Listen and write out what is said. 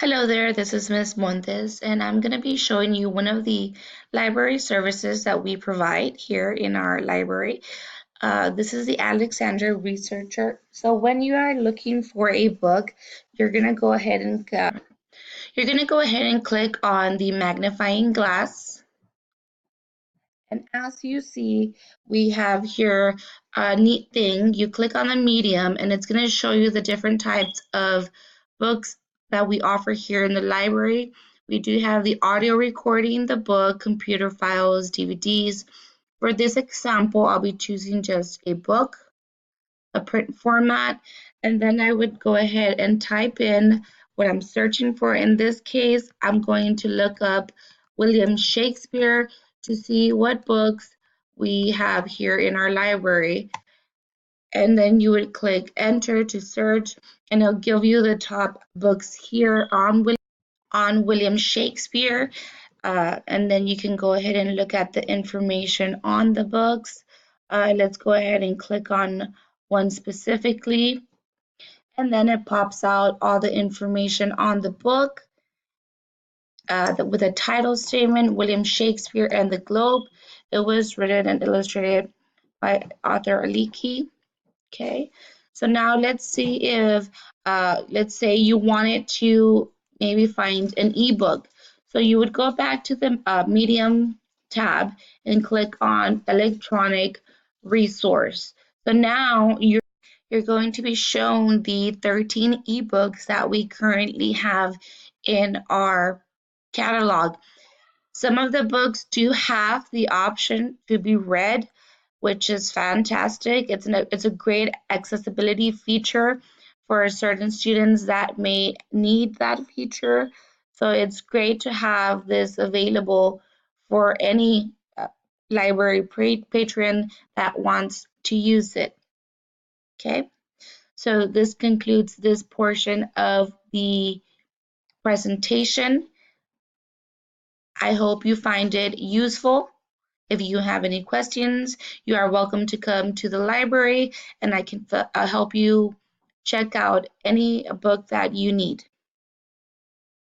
Hello there, this is Ms. Montes, and I'm going to be showing you one of the library services that we provide here in our library. This is the Alexandra Researcher. So when you are looking for a book, you're going to go ahead and click on the magnifying glass. And as you see, we have here a neat thing. You click on the medium and it's going to show you the different types of books that we offer here in the library. We do have the audio recording, the book, computer files, DVDs. For this example, I'll be choosing just a book, a print format, and then I would go ahead and type in what I'm searching for. In this case, I'm going to look up William Shakespeare to see what books we have here in our library. And then you would click enter to search, and it'll give you the top books here on William Shakespeare. And then you can go ahead and look at the information on the books. Let's go ahead and click on one specifically, and then it pops out all the information on the book with a title statement, William Shakespeare and the Globe. It was written and illustrated by author Aliki. Okay, so now let's see if, let's say you wanted to maybe find an ebook. So you would go back to the Medium tab and click on Electronic Resource. So now you're going to be shown the 13 ebooks that we currently have in our catalog. Some of the books do have the option to be read, which is fantastic. It's a great accessibility feature for certain students that may need that feature. So it's great to have this available for any library patron that wants to use it. Okay, so this concludes this portion of the presentation. I hope you find it useful. If you have any questions, you are welcome to come to the library and I can help you check out any book that you need.